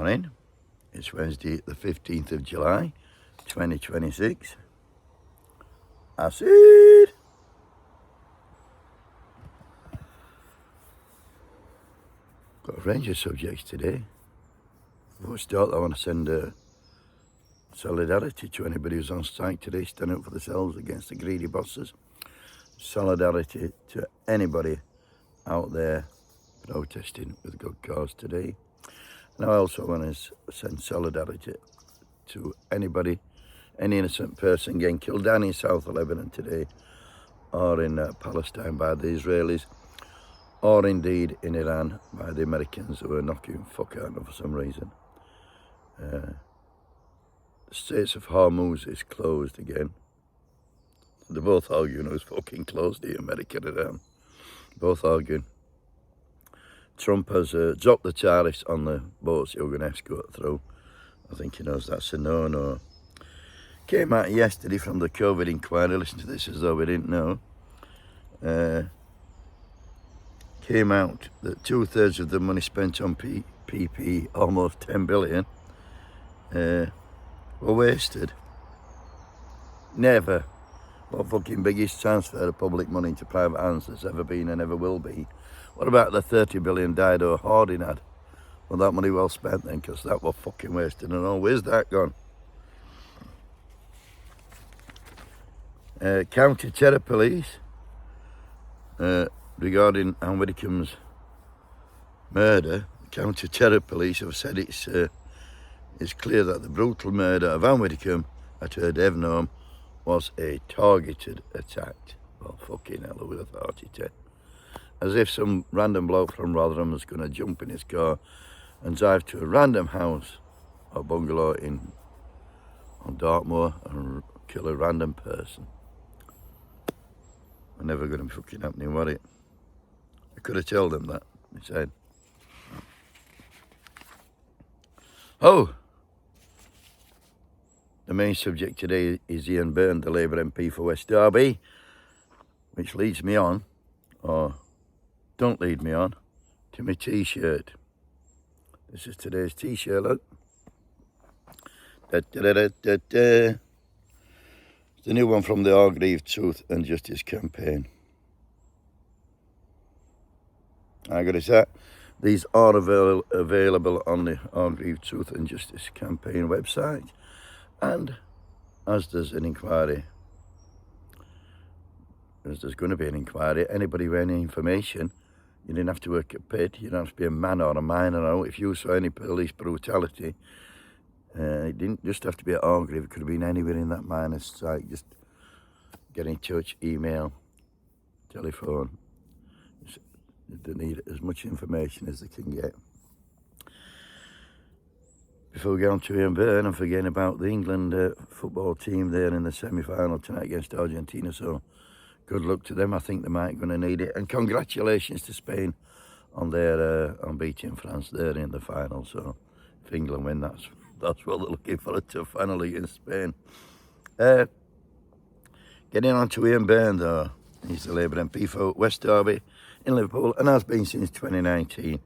morning. It's Wednesday, the 15th of July, 2026. Acid! Got a range of subjects today. Before I start, I want to send solidarity to anybody who's on strike today, standing up for themselves against the greedy bosses. Solidarity to anybody out there protesting with good cause today. And I also want to send solidarity to anybody, any innocent person getting killed down in South Lebanon today, or in Palestine by the Israelis, or indeed in Iran by the Americans who are knocking fuck out of for some reason. The Straits of Hormuz is closed again. They're both arguing who's fucking closed, the America and Iran. Both arguing. Trump has dropped the tariffs on the boats you're going to escort through. I think he knows that's a no-no. Came out yesterday from the COVID inquiry. Listen to this as though we didn't know. Came out that 2/3 of the money spent on PP, almost 10 billion, were wasted. Never. What fucking biggest transfer of public money into private hands there's ever been and ever will be. What about the 30 billion Dido hoarding had? Well, that money well spent then, because that was fucking wasted and all. Where's that gone? County Terror Police, regarding Anne Widdecombe's murder, County Terror Police have said it's clear that the brutal murder of Anne Widdecombe at her Devon home was a targeted attack. Well, fucking hell, who would have thought it? As if some random bloke from Rotherham was going to jump in his car and drive to a random house or bungalow on Dartmoor and kill a random person. We're never going to be fucking happening, was it? I could have told them that, he said. Oh! The main subject today is Ian Byrne, the Labour MP for West Derby, which leads me on, or don't lead me on, to my t-shirt. This is today's t-shirt, look. It's the new one from the Hargreave Truth and Justice campaign. I got to say, these are available on the Hargreave Truth and Justice campaign website. And as there's an inquiry, as there's going to be an inquiry, anybody with any information, you didn't have to work at PIT, you don't have to be a man or a miner. No. If you saw any police brutality, it didn't just have to be at Hargreave, it could have been anywhere in that miner's site. Just get in touch, email, telephone. They need as much information as they can get. Before we get on to Ian Byrne, I'm forgetting about the England football team there in the semi-final tonight against Argentina, so good luck to them. I think they might going to need it. And congratulations to Spain on their on beating France there in the final. So if England win, that's what they're looking for, a tough final against Spain. Getting on to Ian Byrne, though. He's the Labour MP for West Derby in Liverpool and has been since 2019.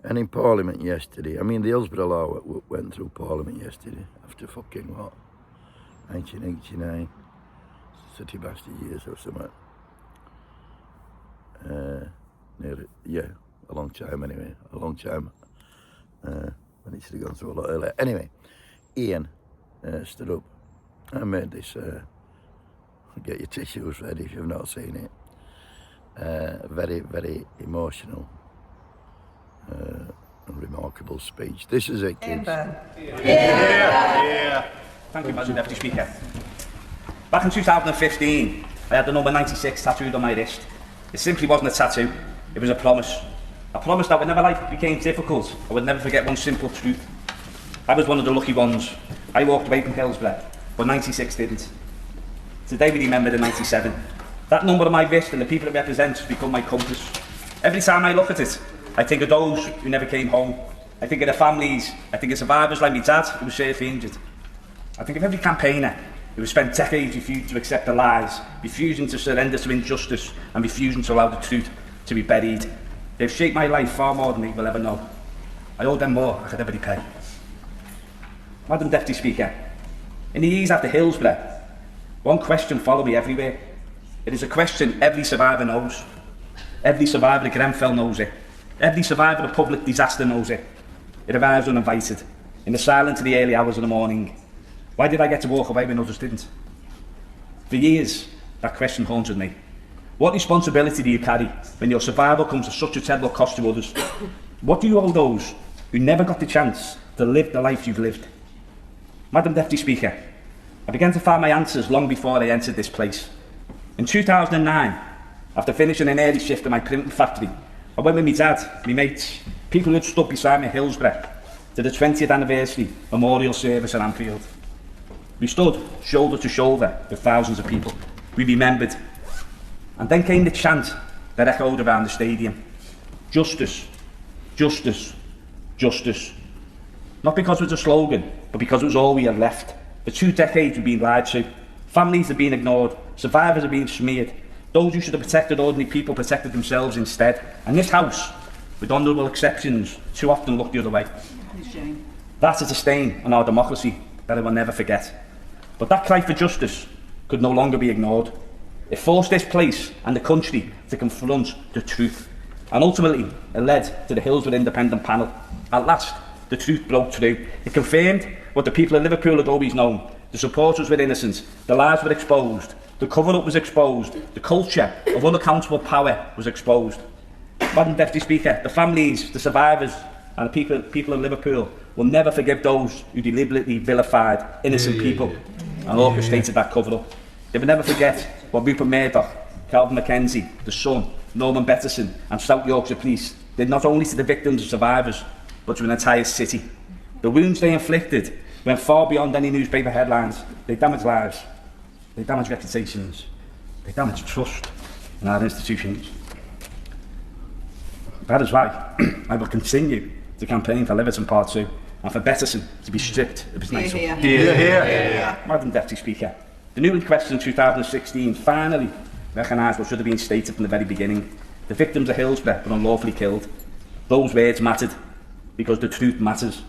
And in Parliament yesterday, I mean, the Hillsborough law went through Parliament yesterday after fucking what? 1989. 30 bastard years or something. Yeah, a long time anyway. A long time. When it should have gone through a lot earlier. Anyway, Ian stood up and made this. Get your tissues ready if you've not seen it. Very, very emotional and remarkable speech. This is it, kids. Yeah. Thank you, Madam Deputy Speaker. Back in 2015, I had the number 96 tattooed on my wrist. It simply wasn't a tattoo, it was a promise. I promised that whenever life became difficult, I would never forget one simple truth. I was one of the lucky ones. I walked away from Hillsborough, but 96 didn't. Today we remember the 97. That number on my wrist and the people it represents become my compass. Every time I look at it, I think of those who never came home. I think of their families. I think of survivors like my dad, who was seriously injured. I think of every campaigner who has spent decades refusing to accept the lies, refusing to surrender to injustice, and refusing to allow the truth to be buried. They've shaped my life far more than they will ever know. I owed them more than I could ever repay. Madam Deputy Speaker, in the years after Hillsborough, one question followed me everywhere. It is a question every survivor knows. Every survivor of Grenfell knows it. Every survivor of public disaster knows it. It arrives uninvited, in the silence of the early hours of the morning. Why did I get to walk away when others didn't? For years, that question haunted me. What responsibility do you carry when your survival comes at such a terrible cost to others? What do you owe those who never got the chance to live the life you've lived? Madam Deputy Speaker, I began to find my answers long before I entered this place. In 2009, after finishing an early shift in my printing factory, I went with my dad, my mates, people who had stood beside me at Hillsborough, to the 20th anniversary memorial service at Anfield. We stood shoulder to shoulder with thousands of people. We remembered. And then came the chant that echoed around the stadium. Justice, justice, justice. Not because it was a slogan, but because it was all we had left. For 2 decades we've been lied to. Families have been ignored. Survivors have been smeared. Those who should have protected ordinary people protected themselves instead. And this House, with honourable exceptions, too often looked the other way. That is a stain on our democracy that I will never forget. But that cry for justice could no longer be ignored. It forced this place and the country to confront the truth. And ultimately, it led to the Hillsborough Independent Panel. At last, the truth broke through. It confirmed what the people of Liverpool had always known. The supporters were innocent, the lies were exposed, the cover-up was exposed, the culture of unaccountable power was exposed. Madam Deputy Speaker, the families, the survivors and the people of Liverpool will never forgive those who deliberately vilified innocent people and orchestrated that cover-up. They will never forget what Rupert Murdoch, Calvin Mackenzie, The Sun, Norman Betterson and South Yorkshire Police did not only to the victims and survivors, but to an entire city. The wounds they inflicted went far beyond any newspaper headlines. They damaged lives, they damaged reputations, they damaged trust in our institutions. That is why I will continue to campaign for Leverton Part 2 and for Betterson to be stripped of his nice Madam Deputy Speaker, the new inquest in 2016 finally recognised what should have been stated from the very beginning. The victims of Hillsborough were unlawfully killed. Those words mattered because the truth matters.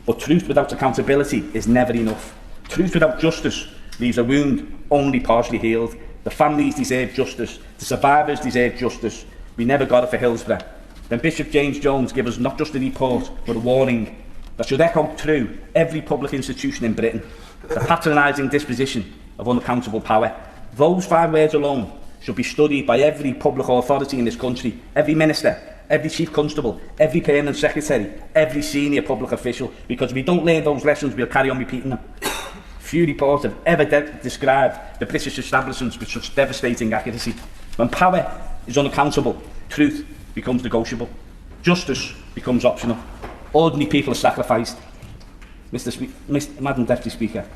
But truth without accountability is never enough. Truth without justice leaves a wound only partially healed. The families deserve justice. The survivors deserve justice. We never got it for Hillsborough. Then Bishop James Jones gave us not just a report, but a warning that should echo through every public institution in Britain. The patronising disposition of unaccountable power. Those 5 words alone should be studied by every public authority in this country, every minister, every chief constable, every permanent secretary, every senior public official, because if we don't learn those lessons, we'll carry on repeating them. Few reports have ever described the British establishments with such devastating accuracy. When power is unaccountable, truth becomes negotiable. Justice becomes optional. Ordinary people are sacrificed. Madam Deputy Speaker,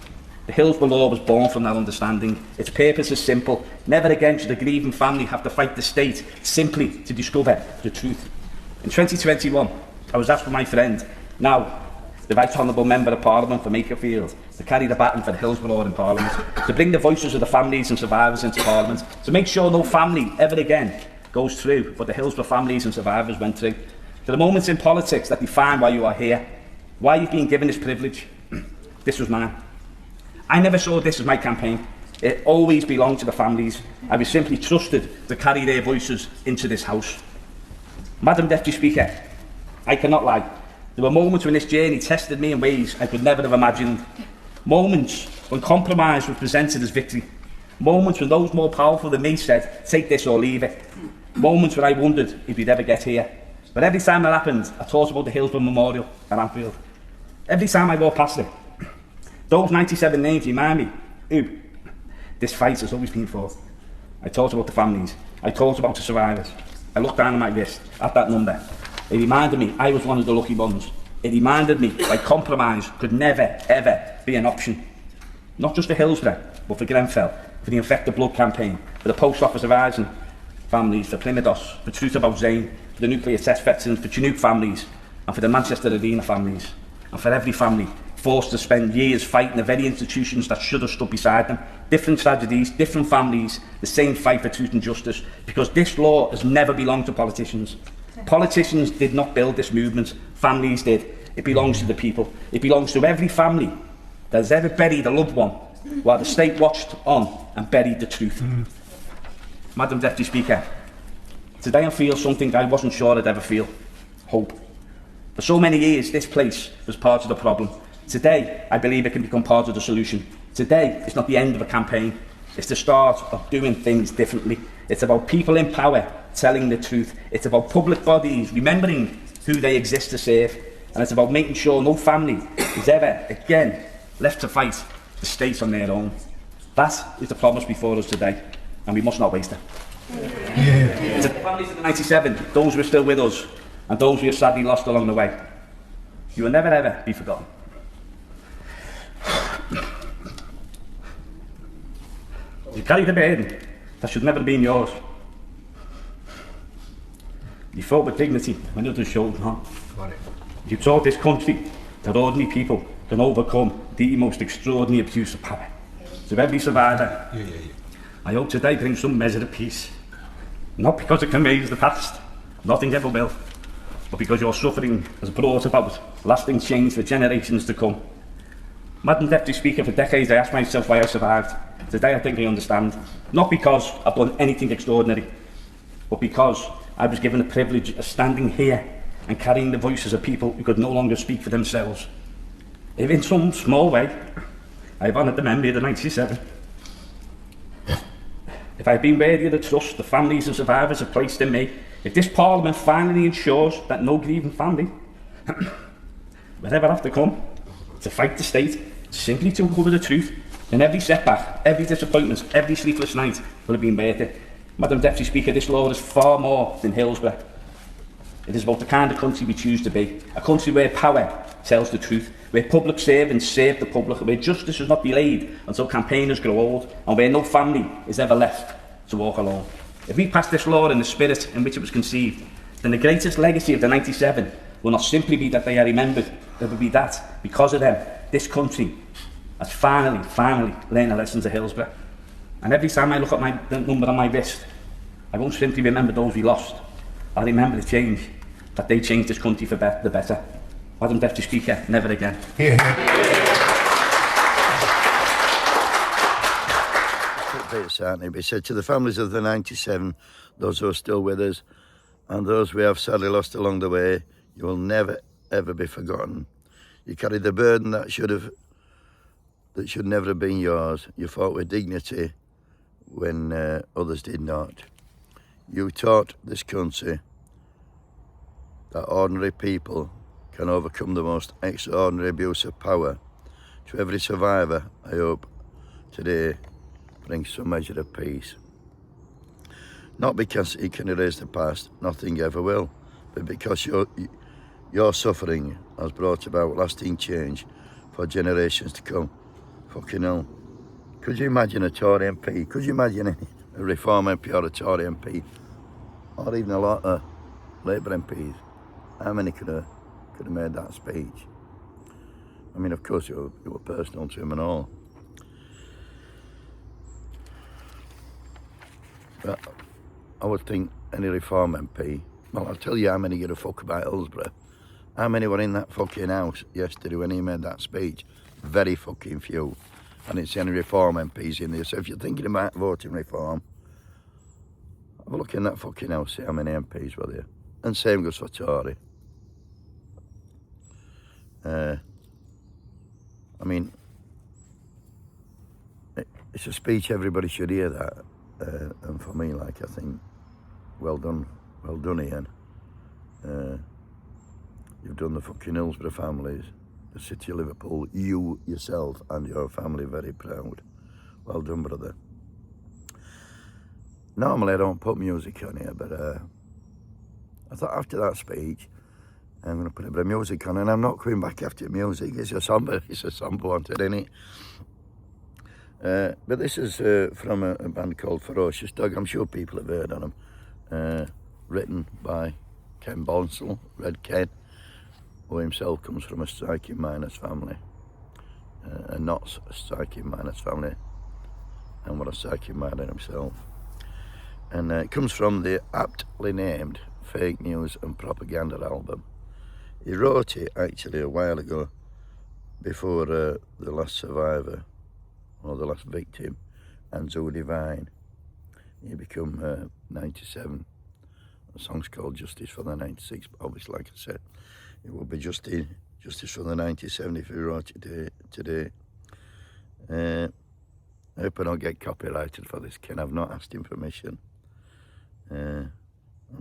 the Hillsborough law was born from that understanding. Its purpose is simple. Never again should a grieving family have to fight the state simply to discover the truth. In 2021, I was asked by my friend, now the Right Honourable Member of Parliament for Makerfield, to carry the baton for the Hillsborough law in Parliament, to bring the voices of the families and survivors into Parliament, to make sure no family ever again goes through what the Hillsborough families and survivors went through. There are moments in politics that define why you are here, why you've been given this privilege. This was mine. I never saw this as my campaign. It always belonged to the families. I was simply trusted to carry their voices into this House. Madam Deputy Speaker, I cannot lie. There were moments when this journey tested me in ways I could never have imagined. Moments when compromise was presented as victory. Moments when those more powerful than me said, take this or leave it. Moments when I wondered if we'd ever get here. But every time that happened, I thought about the Hillsborough Memorial at Anfield. Every time I walked past it, those 97 names remind me who this fight has always been for. I thought about the families. I thought about the survivors. I looked down at my wrist at that number. It reminded me I was one of the lucky ones. It reminded me that compromise could never, ever be an option. Not just for Hillsborough, but for Grenfell, for the Infected Blood campaign, for the Post Office Horizon families, for Plymouthos, for Truth About Zane, for the nuclear test veterans, for Chinook families, and for the Manchester Arena families, and for every family forced to spend years fighting the very institutions that should have stood beside them. Different tragedies, different families, the same fight for truth and justice, because this law has never belonged to politicians. Politicians did not build this movement, families did. It belongs to the people. It belongs to every family that has ever buried a loved one while the state watched on and buried the truth. Madam Deputy Speaker, today I feel something I wasn't sure I'd ever feel. Hope. For so many years, this place was part of the problem. Today, I believe it can become part of the solution. Today, it's not the end of a campaign. It's the start of doing things differently. It's about people in power telling the truth. It's about public bodies remembering who they exist to serve. And it's about making sure no family is ever again left to fight the state on their own. That is the promise before us today, and we must not waste it. To the families of the 97, those who are still with us, and those we have sadly lost along the way, you will never ever be forgotten. You carry the burden that should never have been yours. You fought with dignity when others showed not. You taught this country that ordinary people can overcome the most extraordinary abuse of power. To every survivor, I hope today brings some measure of peace. Not because it can erase the past, nothing ever will, but because your suffering has brought about lasting change for generations to come. Madam Deputy Speaker, for decades I asked myself why I survived. Today I think I understand. Not because I've done anything extraordinary, but because I was given the privilege of standing here and carrying the voices of people who could no longer speak for themselves. If in some small way I have honoured the memory of the 97, if I've been worthy of the trust the families and survivors have placed in me, if this Parliament finally ensures that no grieving family will ever have to come to fight the state, simply to uncover the truth, then every setback, every disappointment, every sleepless night will have been worth it. Madam Deputy Speaker, this law is far more than Hillsborough. It is about the kind of country we choose to be. A country where power tells the truth, where public servants serve the public, where justice is not delayed until campaigners grow old, and where no family is ever left to walk alone. If we pass this law in the spirit in which it was conceived, then the greatest legacy of the 97 will not simply be that they are remembered, it will be that, because of them, this country has finally learned the lessons of Hillsborough. And every time I look at the number on my wrist, I won't simply remember those we lost. I'll remember the change, that they changed this country for the better. Madam Deputy Speaker, never again. Certainly, we said to the families of the 97, those who are still with us, and those we have sadly lost along the way, you will never ever be forgotten. You carry the burden that should never have been yours. You fought with dignity when others did not. You taught this country that ordinary people can overcome the most extraordinary abuse of power. To every survivor, I hope today brings some measure of peace. Not because it can erase the past, nothing ever will, but because your suffering has brought about lasting change for generations to come. Fucking hell. Could you imagine a Tory MP? Could you imagine a Reform MP or a Tory MP? Or even a lot of Labour MPs? How many could have made that speech? I mean, of course, it were personal to him and all. But I would think any Reform MP, well, I'll tell you how many give a fuck about Hillsborough. How many were in that fucking house yesterday when he made that speech? Very fucking few. And it's any Reform MPs in there. So if you're thinking about voting Reform, have a look in that fucking house, see how many MPs were there. And same goes for Tory. I mean, it's a speech everybody should hear that. And for me, like, I think, well done, Ian. You've done the fucking Hillsborough families, the city of Liverpool, you yourself and your family very proud. Well done, brother. Normally I don't put music on here, but I thought after that speech, I'm going to put a bit of music on, and I'm not coming back after music. It's a somber one today, isn't it? But this is from a band called Ferocious Dog. I'm sure people have heard of them. Written by Ken Bonsall, Red Ken, who himself comes from a striking miners family. A not striking miners family, and what a striking miner himself. And it comes from the aptly named fake news and propaganda album. He wrote it actually a while ago, before the last survivor, or the last victim, Anzo Divine. He become 97. The song's called Justice for the 96, but obviously, like I said, it will be Justice for the 97 if he wrote it today. I hope I don't get copyrighted for this, Ken. I've not asked him permission. I'm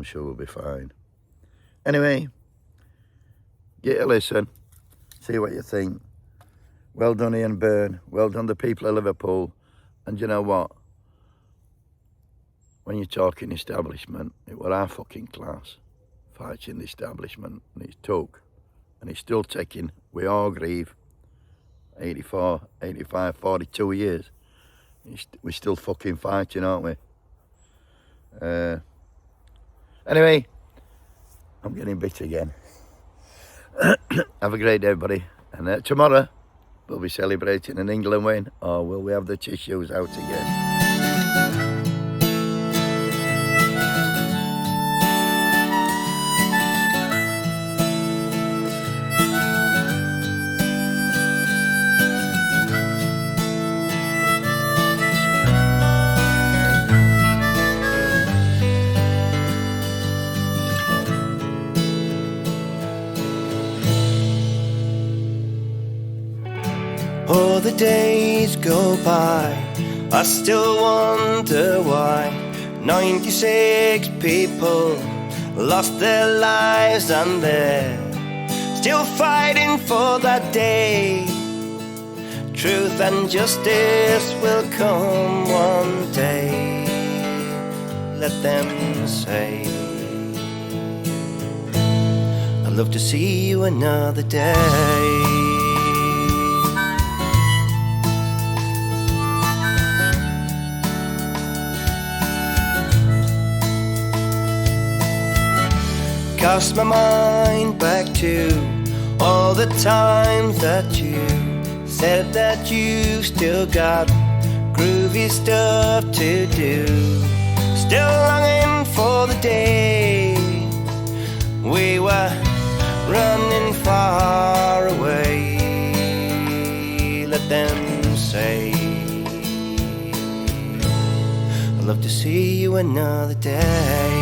sure we'll be fine. Anyway, get a listen, see what you think. Well done, Ian Byrne. Well done, the people of Liverpool. And you know what? When you're talking establishment, it was our fucking class fighting the establishment, and it took, and it's still taking, we all grieve, 84, 85, 42 years. We're still fucking fighting, aren't we? Anyway, I'm getting bit again. Have a great day, everybody. And tomorrow, we'll be celebrating an England win, or will we have the tissues out again? Oh, the days go by, I still wonder why 96 people lost their lives, and they're still fighting for that day. Truth and justice will come one day, let them say. I'd love to see you another day. Cast my mind back to all the times that you said that you still got groovy stuff to do. Still longing for the day we were running far away. Let them say, I'd love to see you another day.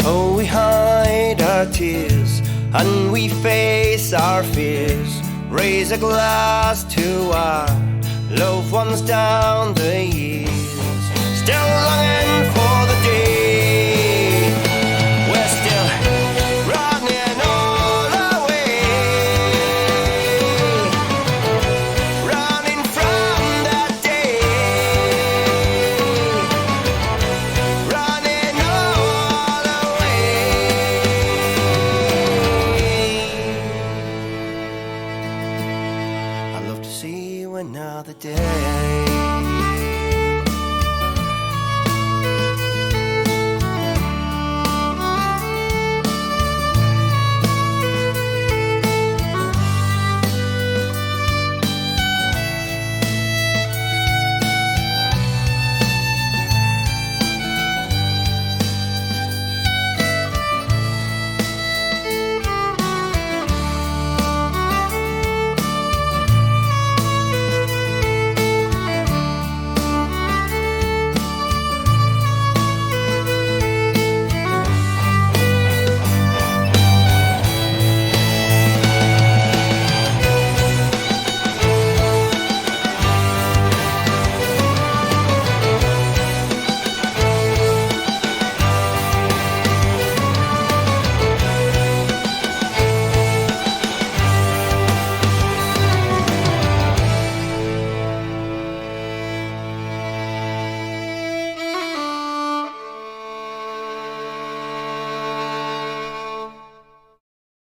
Oh, we hide our tears and we face our fears. Raise a glass to our loved ones down the years. Still longing for the day we're still running all the way, running from that day, running all the way. I'd love to see you another day.